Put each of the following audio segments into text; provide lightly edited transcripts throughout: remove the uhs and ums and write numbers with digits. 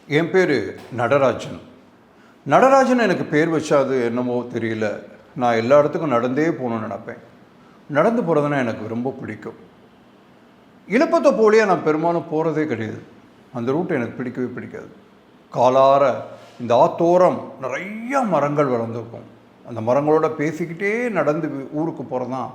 என் பேர் நடராஜன். நடராஜன் எனக்கு பேர் வச்சாது என்னமோ தெரியல. நான் எல்லா இடத்துக்கும் நடந்தே போகணுன்னு நினப்பேன். நடந்து போகிறதுனா எனக்கு ரொம்ப பிடிக்கும். இலப்பத்தை போலியாக நான் பெரும்பாலும் போகிறதே கிடையாது. அந்த ரூட் எனக்கு பிடிக்கவே பிடிக்காது. காலார இந்த ஆத்தோரம் நிறையா மரங்கள் வளர்ந்துருக்கும். அந்த மரங்களோட பேசிக்கிட்டே நடந்து ஊருக்கு போகிறது தான்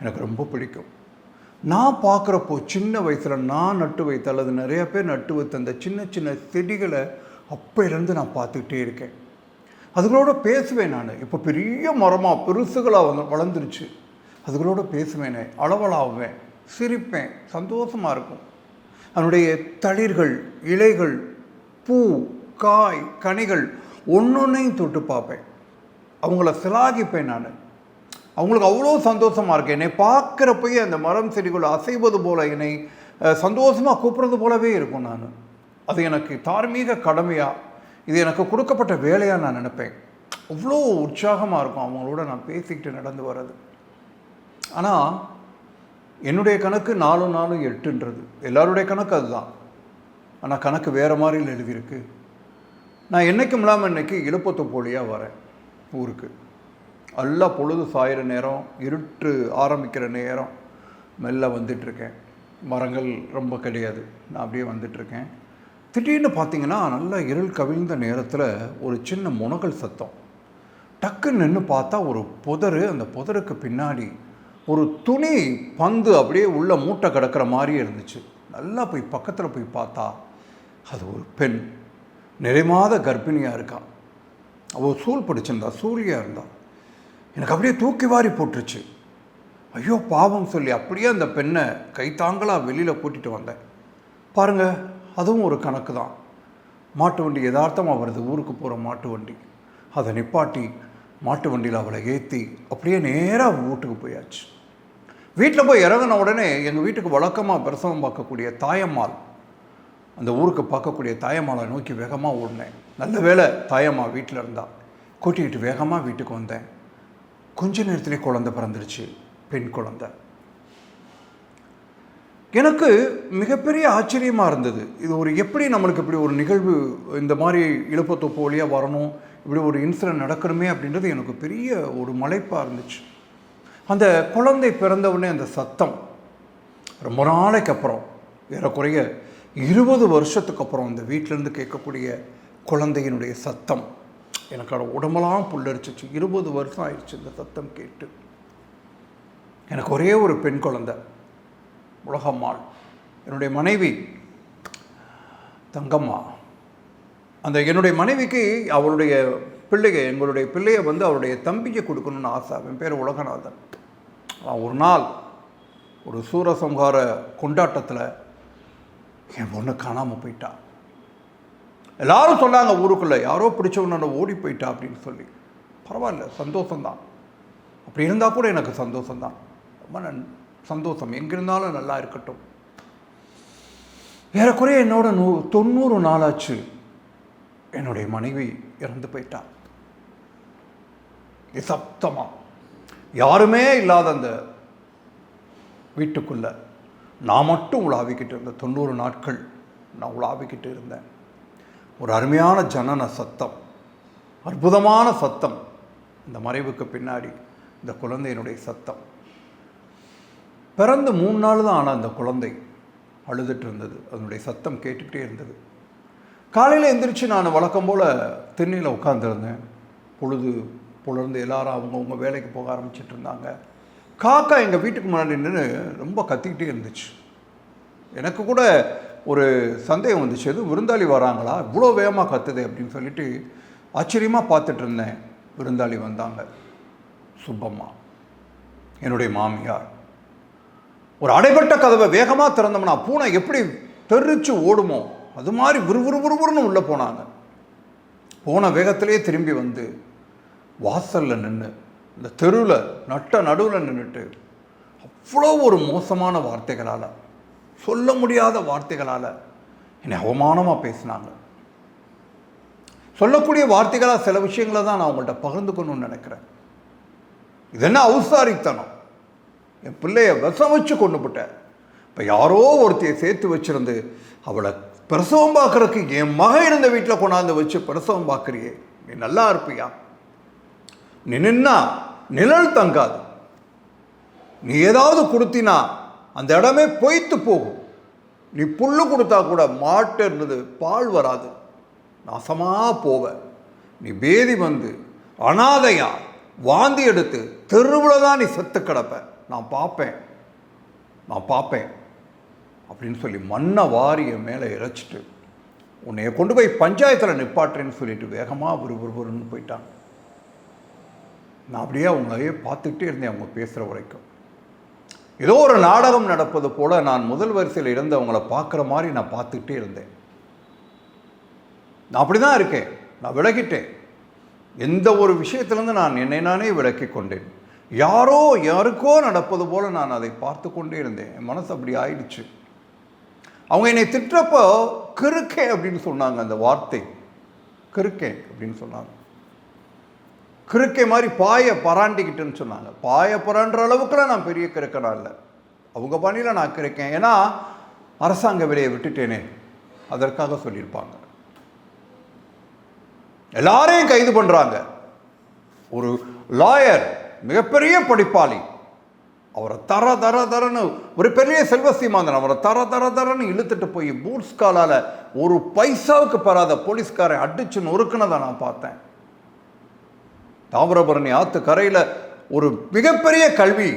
எனக்கு ரொம்ப பிடிக்கும். நான் பார்க்குறப்போ சின்ன வயசில் நான் நட்டு வைத்த அல்லது நிறையா பேர் நட்டு வைத்த அந்த சின்ன சின்ன செடிகளை அப்போலேருந்து நான் பார்த்துக்கிட்டே இருக்கேன். அதுகளோட பேசுவேன். நான் இப்போ பெரிய மரமாக பெருசுகளாக வளர்ந்துருச்சு. அதுகளோட பேசுவேனே, அளவலாகுவேன், சிரிப்பேன், சந்தோஷமாக இருக்கும். அதனுடைய தளிர்கள், இலைகள், பூ, காய், கனிகள் ஒன்றொன்றையும் தொட்டு பார்ப்பேன். அவங்கள சிலாகிப்பேன். நான் அவங்களுக்கு அவ்வளோ சந்தோஷமாக இருக்கேன். என்னை பார்க்குறப்பயே அந்த மரம் செடிகள் அசைவது போல் என்னை சந்தோஷமாக கூப்பிட்றது போலவே இருக்கும். நான் அது எனக்கு தார்மீக கடமையாக, இது எனக்கு கொடுக்கப்பட்ட வேலையாக நான் நினைப்பேன். அவ்வளோ உற்சாகமாக இருக்கும் அவங்களோட நான் பேசிக்கிட்டு நடந்து வர்றது. ஆனால் என்னுடைய கணக்கு 4-4-8ன்றது எல்லாருடைய கணக்கு அதுதான். ஆனால் கணக்கு வேறு மாதிரியில் எழுதியிருக்கு. நான் என்றைக்கும் இல்லாமல் இன்றைக்கி இலப்பத்து போலியாக வரேன் ஊருக்கு. எல்லாம் பொழுது சாயிற நேரம், இருட்டு ஆரம்பிக்கிற நேரம், மெல்ல வந்துட்டுருக்கேன். மரங்கள் ரொம்ப கிடையாது. நான் அப்படியே வந்துட்டுருக்கேன். திடீர்னு பார்த்திங்கன்னா நல்லா இருள் கவிழ்ந்த நேரத்தில் ஒரு சின்ன முனகல் சத்தம். டக்குன்னு நின்று பார்த்தா ஒரு புதர். அந்த புதருக்கு பின்னாடி ஒரு துணி பந்து அப்படியே உள்ள மூட்டை கிடக்கிற மாதிரியே இருந்துச்சு. நல்லா போய் பக்கத்தில் போய் பார்த்தா அது ஒரு பெண், நிறைமாத கர்ப்பிணியாக இருக்கா. அவள் சூழ் பிடிச்சிருந்தா, சூழியாக இருந்தா. எனக்கு அப்படியே தூக்கி வாரி போட்டுருச்சு. ஐயோ பாவம் சொல்லி அப்படியே அந்த பெண்ணை கைத்தாங்களாக வெளியில் கூட்டிகிட்டு வந்தேன். பாருங்கள், அதுவும் ஒரு கணக்கு தான். மாட்டு வண்டி யதார்த்தமாக வருது, ஊருக்கு போகிற மாட்டு வண்டி. அதை நிப்பாட்டி மாட்டு வண்டியில் அவளை ஏற்றி அப்படியே நேராக வீட்டுக்கு போயாச்சு. வீட்டில் போய் இறங்கின உடனே எங்கள் வீட்டுக்கு வழக்கமாக பிரசவம் பார்க்கக்கூடிய தாயம்மாள், அந்த ஊருக்கு பார்க்கக்கூடிய தாயம்மாளை நோக்கி வேகமாக ஓடினேன். நல்ல வேளை தாயம்மா வீட்டில் இருந்தால். கூட்டிகிட்டு வேகமாக வீட்டுக்கு வந்தேன். கொஞ்ச நேரத்திலே குழந்தை பிறந்துருச்சு, பெண் குழந்தை. எனக்கு மிகப்பெரிய ஆச்சரியமாக இருந்தது. இது ஒரு எப்படி நம்மளுக்கு இப்படி ஒரு நிகழ்வு இந்த மாதிரி இலப்பத்தோப்பு வழியாக வரணும், இப்படி ஒரு இன்சிடென்ட் நடக்கணுமே அப்படின்றது எனக்கு பெரிய ஒரு மலைப்பாக இருந்துச்சு. அந்த குழந்தை பிறந்தவுடனே அந்த சத்தம் ரொம்ப நாளைக்கு அப்புறம், ஏறக்குறைய 20 வருஷத்துக்கு அப்புறம் அந்த வீட்டிலேருந்து கேட்கக்கூடிய குழந்தையினுடைய சத்தம் எனக்கு அதை உடம்பெல்லாம் புல்லரிச்சிச்சு. 20 வருஷம் ஆயிடுச்சு இந்த சத்தம் கேட்டு. எனக்கு ஒரே ஒரு பெண் குழந்தை, உலகம்மாள், என்னுடைய மனைவி தங்கம்மா. அந்த என்னுடைய மனைவிக்கு அவளுடைய பிள்ளையை, எங்களுடைய பிள்ளையை அவளுடைய தம்பிக்கு கொடுக்கணும்னு ஆசை. அவன் பேர் உலகநாதன். ஒரு நாள் ஒரு சூரசம்ஹார கொண்டாட்டத்தில் என் பொண்ணு காணாமல் போயிட்டா. எல்லாரும் சொன்னாங்க ஊருக்குள்ளே, யாரோ பிடிச்சவனோட ஓடி போயிட்டா அப்படின்னு சொல்லி. பரவாயில்ல, சந்தோஷம்தான். அப்படி இருந்தால் கூட எனக்கு சந்தோஷம்தான், ரொம்ப சந்தோஷம். எங்கிருந்தாலும் நல்லா இருக்கட்டும். ஏறக்குறைய என்னோட 90 நாளாச்சு என்னுடைய மனைவி இறந்து போயிட்டா. நிசப்தமாக யாருமே இல்லாத அந்த வீட்டுக்குள்ளே நான் மட்டும் உலாவிக்கிட்டு இருந்தேன். 90 நாட்கள் நான் உலாவிக்கிட்டு இருந்தேன். ஒரு அருமையான ஜனன சத்தம், அற்புதமான சத்தம். இந்த மறைவுக்கு பின்னாடி இந்த குழந்தையினுடைய சத்தம். பிறந்து 3 நாள் தான் ஆனால் அந்த குழந்தை அழுதுட்டு இருந்தது. அதனுடைய சத்தம் கேட்டுக்கிட்டே இருந்தது. காலையில் எந்திரிச்சு நான் வழக்கம் போல் திண்ணையில் உட்காந்துருந்தேன். புலர்ந்து எல்லாரும் அவங்கவுங்க வேலைக்கு போக ஆரம்பிச்சிட்டு இருந்தாங்க. காக்கா எங்கள் வீட்டுக்கு முன்னாடி நின்று ரொம்ப கத்திக்கிட்டே இருந்துச்சு. எனக்கு கூட ஒரு சந்தேகம் வந்துச்சு, எதுவும் விருந்தாளி வராங்களா, இவ்வளோ வேகமாக கத்துது அப்படின்னு சொல்லிட்டு ஆச்சரியமாக பார்த்துட்டு இருந்தேன். விருந்தாளி வந்தாங்க. சுப்பம்மா, என்னுடைய மாமியார். ஒரு அடைபட்ட கதவை வேகமாக திறந்தோம்னா பூனை எப்படி தெரிச்சு ஓடுமோ அது மாதிரி விறுவிறுவிறுன்னு உள்ளே போனாங்க. போன வேகத்திலே திரும்பி வந்து வாசலில் நின்று இந்த தெருவில் நடுவில் நின்றுட்டு அவ்வளோ ஒரு மோசமான வார்த்தைகளால், சொல்ல முடியாத வார்த்தைகளால் என்னை அவமானமாக பேசினாங்க. சொல்லக்கூடிய வார்த்தைகளாக சில விஷயங்களை தான் நான் அவங்கள்ட்ட பகிர்ந்துக்கணும்னு நினைக்கிறேன். இது என்ன அவசாரித்தனம், என் பிள்ளைய விஷம் வச்சு கொண்டு போட்டேன். இப்போ யாரோ ஒருத்தையை சேர்த்து வச்சுருந்து அவளை பிரசவம் பார்க்குறதுக்கு என் மகன் இருந்த வீட்டில் கொண்டாந்து வச்சு பிரசவம் பார்க்குறியே, நீ நல்லா இருப்பியா? நீ நின்னா நிழல் தங்காது. நீ ஏதாவது கொடுத்தினா அந்த இடமே பொய்த்து போகும். நீ புல்லு கொடுத்தா கூட மாட்டு இருந்தது பால் வராது, நாசமாக போவ. நீ பேதி வந்து அனாதையா வாந்தி எடுத்து தெருவில் தான் நீ செத்து கிடப்ப. நான் பார்ப்பேன் அப்படின்னு சொல்லி மண்ணை வாரி என் மேலே இறைச்சிட்டு உன்னைய கொண்டு போய் பஞ்சாயத்தில் நிப்பாட்டுறேன்னு சொல்லிட்டு வேகமாக விறுவிறுன்னு போயிட்டாங்க. நான் அப்படியே அவங்களையே பார்த்துக்கிட்டே இருந்தேன். அவங்க பேசுகிற வரைக்கும் ஏதோ ஒரு நாடகம் நடப்பது போல் நான் முதல் வரிசையில் இருந்து அவங்கள பார்க்குற மாதிரி நான் பார்த்துக்கிட்டே இருந்தேன். நான் அப்படி தான் இருக்கேன். நான் விலகிட்டேன். எந்த ஒரு விஷயத்திலேருந்து நான் என்னை நானே விலக்கி கொண்டேன். யாருக்கோ நடப்பது போல் நான் அதை பார்த்து கொண்டே இருந்தேன். என் மனசு அப்படி ஆயிடுச்சு. அவங்க என்னை திட்டுறப்போ கிறுக்கே அப்படின்னு சொன்னாங்க. அந்த வார்த்தை கிறுக்கே அப்படின்னு சொன்னாங்க. கிறுக்கை மாதிரி பாயை பராண்டிக்கிட்டுன்னு சொன்னாங்க. பாயை பராண்டுற அளவுக்குலாம் நான் பெரிய கிறுக்கனா இல்லை. அவங்க பணியில் நான் கிறுக்கேன். ஏன்னா அரசாங்க வேலையை விட்டுட்டேனே, அதற்காக சொல்லியிருப்பாங்க. எல்லாரையும் கைது பண்ணுறாங்க. ஒரு லாயர், மிகப்பெரிய படிப்பாளி, அவரை தரன்னு ஒரு பெரிய செல்வசீமாந்தன், அவரை தரன்னு இழுத்துட்டு போய் பூட்ஸ் காலால் ஒரு பைசாவுக்கு பெறாத போலீஸ்காரை அடிச்சு நொறுக்குனதை நான் பார்த்தேன். தாமிரபரணி ஆற்று கரையில் ஒரு மிகப்பெரிய கல்வி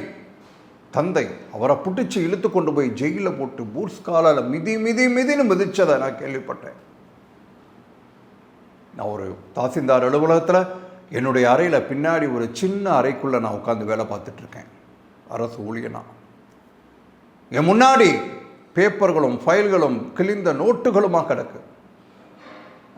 தந்தை, அவரை பிடிச்சி இழுத்து கொண்டு போய் ஜெயிலில் போட்டு பூட்ஸ் காலால் மிதின்னு மிதிச்சதை நான் கேள்விப்பட்டேன். நான் ஒரு தாசில்தார் அலுவலகத்தில் என்னுடைய அறையில் பின்னாடி ஒரு சின்ன அறைக்குள்ளே நான் உட்காந்து வேலை பார்த்துட்ருக்கேன். அரசு ஊழியனா. என் முன்னாடி பேப்பர்களும் ஃபைல்களும் கிழிந்த நோட்டுகளுமாக கிடக்கு.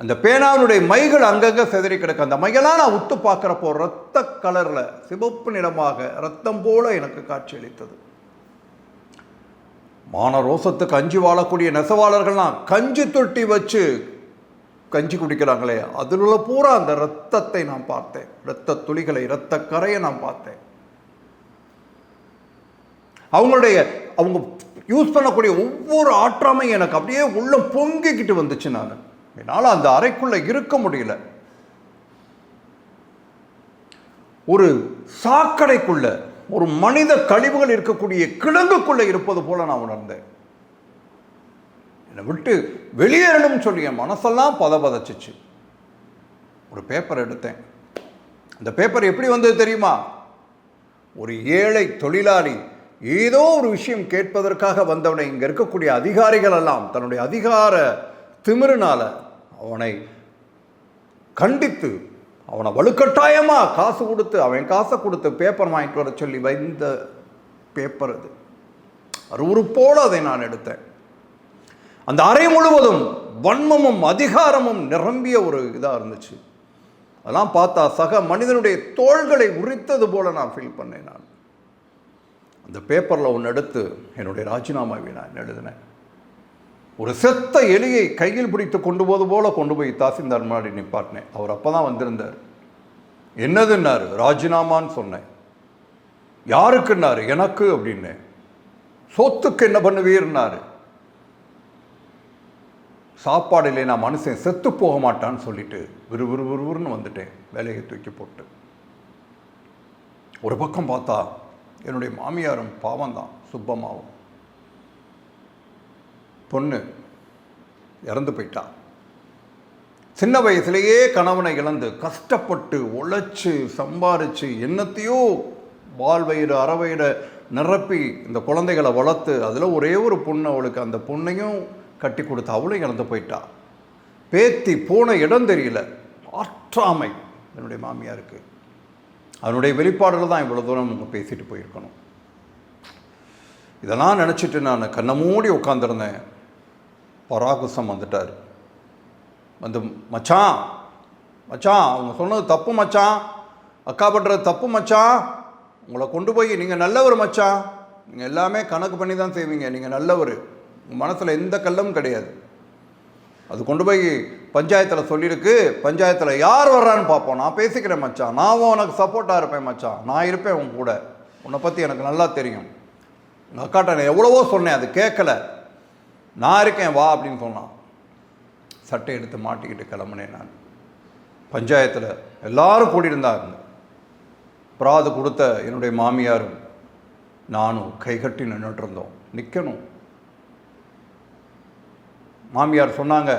அந்த பேனாவுடைய மைகள் அங்கங்கே சிதறி கிடக்கு. அந்த மையெல்லாம் நான் உத்து பார்க்குறப்போ ரத்த கலரில் சிவப்பு நிறமாக ரத்தம் போல எனக்கு காட்சியளித்தது. மான ரோசத்துக்கு அஞ்சு வாழக்கூடிய நெசவாளர்கள்லாம் கஞ்சி தொட்டி வச்சு கஞ்சி குடிக்கிறாங்களே, அதில் உள்ள பூரா அந்த ரத்தத்தை நான் பார்த்தேன். இரத்த துளிகளை, இரத்த கரையை நான் பார்த்தேன். அவங்க யூஸ் பண்ணக்கூடிய ஒவ்வொரு ஆற்றாமையும் எனக்கு அப்படியே உள்ள பொங்கிக்கிட்டு வந்துச்சு. என்னால் அந்த அறைக்குள்ள இருக்க முடியல. ஒரு சாக்கடைக்குள்ள, ஒரு மனித கழிவுகள் இருக்கக்கூடிய கிடங்குக்குள்ள இருப்பது போல நான் உணர்ந்தேன். என்னை விட்டு வெளியேறணும்னு சொல்லி என் மனசெல்லாம் பதச்சிச்சு. ஒரு பேப்பர் எடுத்தேன். அந்த பேப்பர் எப்படி வந்தது தெரியுமா? ஒரு ஏழை தொழிலாளி ஏதோ ஒரு விஷயம் கேட்பதற்காக வந்தவனை இங்கே இருக்கக்கூடிய அதிகாரிகள் எல்லாம் தன்னுடைய அதிகார திமிருனால அவனை கண்டித்து அவனை வலுக்கட்டாயமாக காசு கொடுத்து, அவன் காசை கொடுத்து பேப்பர் வாங்கிட்டு வர சொல்லி வைந்த பேப்பர் அது. அருவருப்போடு அதை நான் எடுத்தேன். அந்த அறை முழுவதும் வன்மமும் அதிகாரமும் நிரம்பிய ஒரு இதாக இருந்துச்சு. அதெல்லாம் பார்த்தா சக மனிதனுடைய தோள்களை உரித்தது போல நான் ஃபீல் பண்ணேன். நான் அந்த பேப்பரில் ஒன்று எடுத்து என்னுடைய ராஜினாமாவை நான் எழுதினேன். ஒரு செத்த எலியை கையில் பிடித்து கொண்டு போது போல கொண்டு போய் தாசில்தார் முன்னாடி நிப்பாட்டினேன். அவர் அப்போ தான் வந்திருந்தார். என்னதுன்னாரு? ராஜினாமான்னு சொன்னேன். யாருக்குன்னாரு? எனக்கு அப்படின்னு. சொத்துக்கு என்ன பண்ணுவீர்னாரு? சாப்பாடு இல்லை, நான் மனுஷன் செத்து போக மாட்டான்னு சொல்லிட்டு விறுவிறுன்னு வந்துட்டேன், வேலையை தூக்கி போட்டு. ஒரு பக்கம் பார்த்தா என்னுடைய மாமியாரும் பாவம்தான், சுப்பம்மாவும். பொண்ணு இறந்து போயிட்டா. சின்ன வயசுலேயே கணவனை இழந்து கஷ்டப்பட்டு உழைச்சி சம்பாரித்து என்னத்தையோ வாழ்வயிறு அறவயிறு நிரப்பி இந்த குழந்தைகளை வளர்த்து அதில் ஒரே ஒரு பொண்ணு அவளுக்கு, அந்த பொண்ணையும் கட்டி கொடுத்து அவளையும் இறந்து போயிட்டா. பேத்தி போன இடம் தெரியல. ஆற்றாமை என்னுடைய மாமியாருக்கு. அதனுடைய வெளிப்பாடுகள் தான் இவ்வளோ தூரம் நம்ம பேசிட்டு போயிருக்கணும். இதெல்லாம் நினச்சிட்டு நான் கண்ணை மூடி உட்காந்துருந்தேன். பராகுசம் வந்துட்டார். வந்து மச்சான் அவங்க சொன்னது தப்பு மச்சான், அக்கா பண்ணுறது தப்பு மச்சான், உங்களை கொண்டு போய் நீங்கள் நல்லவர் மச்சான், நீங்கள் எல்லாமே கணக்கு பண்ணி தான் செய்வீங்க, நீங்கள் நல்லவர், உங்கள் மனசில் எந்த கல்லமும் கிடையாது, அது கொண்டு போய் பஞ்சாயத்தில் சொல்லியிருக்கு, பஞ்சாயத்தில் யார் வர்றான்னு பார்ப்போம், நான் பேசிக்கிறேன் மச்சான், நான் உனக்கு சப்போர்ட்டாக இருப்பேன் மச்சான், நான் இருப்பேன் உன் கூட, உன்னை பற்றி எனக்கு நல்லா தெரியும், எங்கள் அக்காட்ட நான் எவ்வளவோ சொன்னேன், அது கேட்கல, நான் இருக்கேன் வா அப்படின்னு சொன்னான். சட்டை எடுத்து மாட்டிக்கிட்டு கிளம்புனேன். நான் பஞ்சாயத்தில் எல்லாரும் கூடியிருந்தாங்க. பிராது கொடுத்த என்னுடைய மாமியாரும் நானும் கைகட்டி நின்றுட்டு இருந்தோம். நிற்கணும். மாமியார் சொன்னாங்க,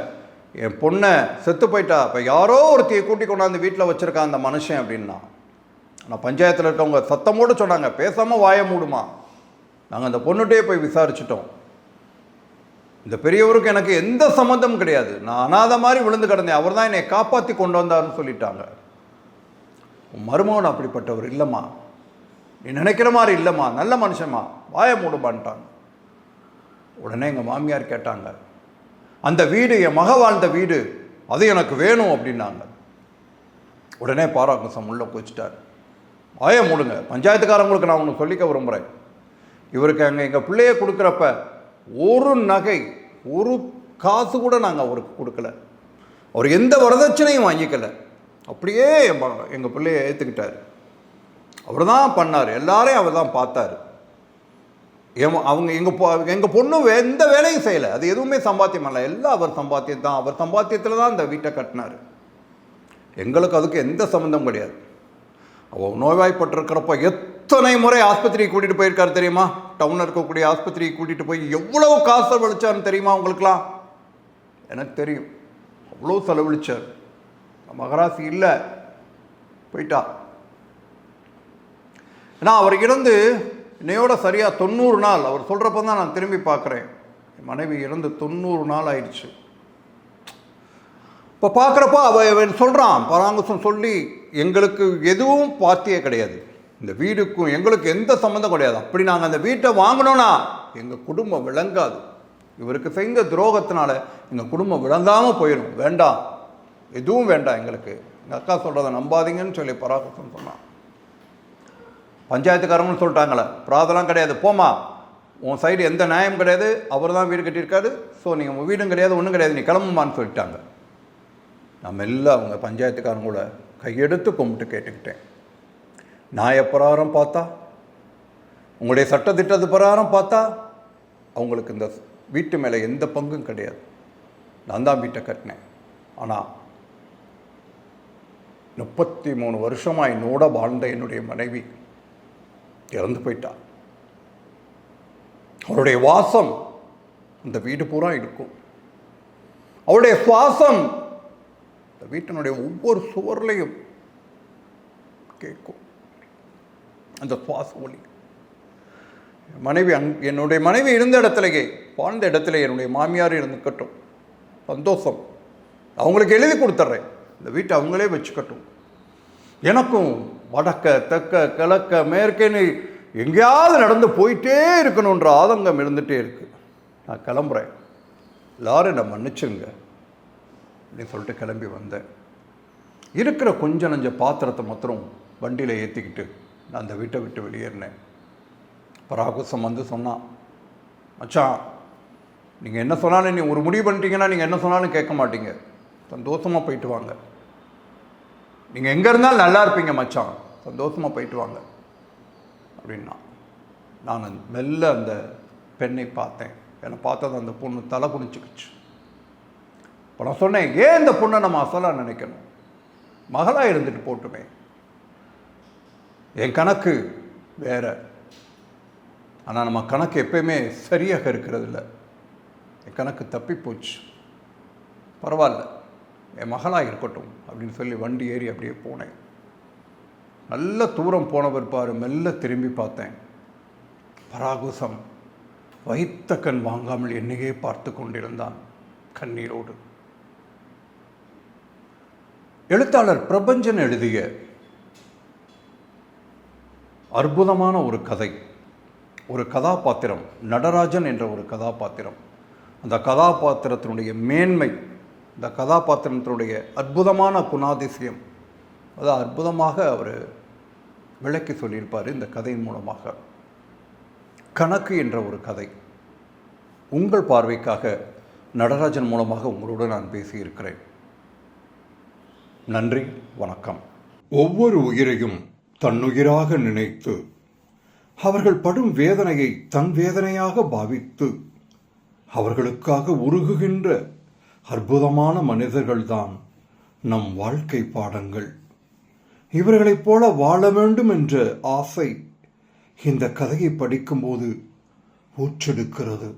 என் பொண்ணை செத்து போயிட்டா, இப்போ யாரோ ஒருத்தையை கூட்டி கொண்டாந்து வீட்டில் வச்சுருக்கான் அந்த மனுஷன் அப்படின்னா. ஆனால் பஞ்சாயத்தில் இருக்கவங்க சத்தமோடு சொன்னாங்க, பேசாமல் வாய மூடுமா. நாங்கள் அந்த பொண்ணுகிட்டே போய் விசாரிச்சிட்டோம். இந்த பெரியவருக்கு எனக்கு எந்த சம்மந்தமும் கிடையாது. நான் அனாத மாதிரி விழுந்து கிடந்தேன். அவர் தான் என்னை காப்பாற்றி கொண்டு வந்தார்னு சொல்லிட்டாங்க. மருமகன் அப்படிப்பட்டவர் இல்லைம்மா, நீ நினைக்கிற மாதிரி இல்லைம்மா, நல்ல மனுஷம்மா, வாய மூடுமான்ட்டாங்க. உடனே எங்கள் மாமியார் கேட்டாங்க, அந்த வீடு என் மக வாழ்ந்த வீடு, அது எனக்கு வேணும் அப்படின்னாங்க. உடனே பாராகுசம் உள்ள போச்சுட்டார். வாய மூடுங்க, பஞ்சாயத்துக்காரங்களுக்கு நான் ஒன்று சொல்லிக்க விரும்புகிறேன். இவருக்கு அங்கே எங்கள் பிள்ளைய கொடுக்குறப்ப ஒரு நகை, ஒரு காசு கூட நாங்கள் அவருக்கு கொடுக்கல. அவர் எந்த வரதட்சணையும் வாங்கிக்கல. அப்படியே எங்கள் பிள்ளையை ஏற்றுக்கிட்டார். அவர் தான் பண்ணார், எல்லாரையும் அவர் தான் பார்த்தார். அவங்க எங்கள் பொண்ணும் எந்த வேலையும் செய்யலை. அது எதுவுமே சம்பாத்தியம் இல்லை, எல்லாம் அவர் சம்பாத்தியம் தான். அவர் சம்பாத்தியத்தில் தான் இந்த வீட்டை கட்டினார். எங்களுக்கு அதுக்கு எந்த சம்மந்தம் கிடையாது. அவள் நோய்வாய்ப்பட்டிருக்கிறப்ப எத்தனை முறை ஆஸ்பத்திரிக்கு கூட்டிகிட்டு போயிருக்காரு தெரியுமா? டவுனில் இருக்கக்கூடிய ஆஸ்பத்திரிக்கு கூட்டிகிட்டு போய் எவ்வளவு காசு செலவழிச்சார்னு தெரியுமா உங்களுக்குலாம்? எனக்கு தெரியும். அவ்வளோ செலவழிச்சார். மகராசி இல்லை, போயிட்டா. ஏன்னா அவர் இறந்து என்னையோட சரியாக 90 நாள். அவர் சொல்கிறப்ப தான் நான் திரும்பி பார்க்குறேன். என் மனைவி இறந்து 90 நாள் ஆயிடுச்சு. இப்போ பார்க்குறப்போ அவன் சொல்கிறான், பராங்குசம் சொல்லி, எங்களுக்கு எதுவும் பாத்தியே கிடையாது, இந்த வீடுக்கும் எங்களுக்கு எந்த சம்மந்தம் கிடையாது. அப்படி நாங்கள் அந்த வீட்டை வாங்கினோன்னா எங்கள் குடும்பம் விளங்காது. இவருக்கு செய்த துரோகத்தினால எங்கள் குடும்பம் விளங்காமல் போயிடும். வேண்டாம், எதுவும் வேண்டாம் எங்களுக்கு. எங்கள் அக்கா சொல்கிறத நம்பாதீங்கன்னு சொல்லி பராகுசம் சொன்னான். பஞ்சாயத்துக்காரங்கன்னு சொல்லிட்டாங்களே, பிராதெல்லாம் கிடையாது, போமா, உன் சைடு எந்த நியாயம் கிடையாது, அவர் தான் வீடு கட்டியிருக்காரு, ஸோ நீங்கள் வீடும் கிடையாது, ஒன்றும் கிடையாது, நீ கிளம்புமான்னு சொல்லிட்டாங்க. நான் மெல்ல அவங்க பஞ்சாயத்துக்காரங்களோட கையெடுத்து கும்பிட்டு கேட்டுக்கிட்டேன், நியாய பிரகாரம் பார்த்தா, உங்களுடைய சட்டத்திட்டத்து பிரகாரம் பார்த்தா அவங்களுக்கு இந்த வீட்டு மேலே எந்த பங்கும் கிடையாது. நான் தான் வீட்டை கட்டினேன். ஆனால் 33 வருஷமாக என்னோட வாழ்ந்த என்னுடைய மனைவி இறந்து போயிட்டா. அவருடைய வாசம் இந்த வீடு பூரா இருக்கும். அவருடைய சுவாசம் இந்த வீட்டினுடைய ஒவ்வொரு சுவர்லையும் கேட்கும். அந்த சுவாச ஒளி மனைவி என்னுடைய மனைவி இருந்த இடத்துலையே, வாழ்ந்த இடத்துல என்னுடைய மாமியார் இருந்துக்கட்டும், சந்தோஷம். அவங்களுக்கு எழுதி கொடுத்துட்றேன், இந்த வீட்டை அவங்களே வச்சுக்கட்டும். எனக்கும் வடக்க தெற்க கிழக்க மேற்கேன்னு எங்கேயாவது நடந்து போயிட்டே இருக்கணுன்ற ஆதங்கம் இருந்துகிட்டே இருக்குது. நான் கிளம்புறேன், எல்லாரும் என்னை மன்னிச்சுங்க அப்படின்னு சொல்லிட்டு கிளம்பி வந்தேன். இருக்கிற கொஞ்சம் நஞ்ச பாத்திரத்தை மாத்திரம் வண்டியில் ஏற்றிக்கிட்டு நான் அந்த வீட்டை விட்டு வெளியேறினேன். பராகுசம் வந்து சொன்னான், மச்சான் நீங்கள் என்ன சொன்னாலும், நீ ஒரு முடிவு பண்ணிட்டீங்கன்னா நீங்கள் என்ன சொன்னாலும் கேட்க மாட்டீங்க, சந்தோஷமாக போயிட்டு வாங்க, நீங்கள் எங்கே இருந்தாலும் நல்லா இருப்பீங்க மச்சான், சந்தோஷமாக போயிட்டு வாங்க அப்படின்னா. நான் மெல்ல அந்த பெண்ணை பார்த்தேன். என்னை பார்த்தது அந்த பொண்ணு தலை குனிச்சுக்கிச்சு. இப்போ நான் சொன்னேன், ஏன் இந்த பொண்ணை நம்ம அசலாக நினைக்கணும், மகளாக இருந்துட்டு போட்டுமே, என் கணக்கு வேற. ஆனால் நம்ம கணக்கு எப்பயுமே சரியாக இருக்கிறது இல்லை. என் கணக்கு தப்பி போச்சு, பரவாயில்ல, என் மகளாக இருக்கட்டும் அப்படின்னு சொல்லி வண்டி ஏறி அப்படியே போனேன். நல்ல தூரம் போன பிற்பாடு மெல்ல திரும்பி பார்த்தேன். பராகுசம் வைத்த கண் வாங்காமல் என்னையே பார்த்து கொண்டிருந்தான் கண்ணீரோடு. எழுத்தாளர் பிரபஞ்சன் எழுதிய அற்புதமான ஒரு கதை, ஒரு கதாபாத்திரம், நடராஜன் என்ற ஒரு கதாபாத்திரம். அந்த கதாபாத்திரத்தினுடைய மேன்மை, இந்த கதாபாத்திரத்தினுடைய அற்புதமான குணாதிசயம், அது அற்புதமாக அவர் விளக்கி சொல்லியிருப்பார் இந்த கதையின் மூலமாக. கணக்கு என்ற ஒரு கதை உங்கள் பார்வைக்காக நடராஜன் மூலமாக உங்களோடு நான் பேசியிருக்கிறேன். நன்றி, வணக்கம். ஒவ்வொரு உயிரையும் தன்னுயிராக நினைத்து அவர்கள் படும் வேதனையை தன் வேதனையாக பாவித்து அவர்களுக்காக உருகுகின்ற அற்புதமான மனிதர்கள்தான் நம் வாழ்க்கை பாடங்கள். இவர்களைப் போல வாழ வேண்டும் என்ற ஆசை இந்த கதையை படிக்கும்போது ஊற்றெடுக்கிறது.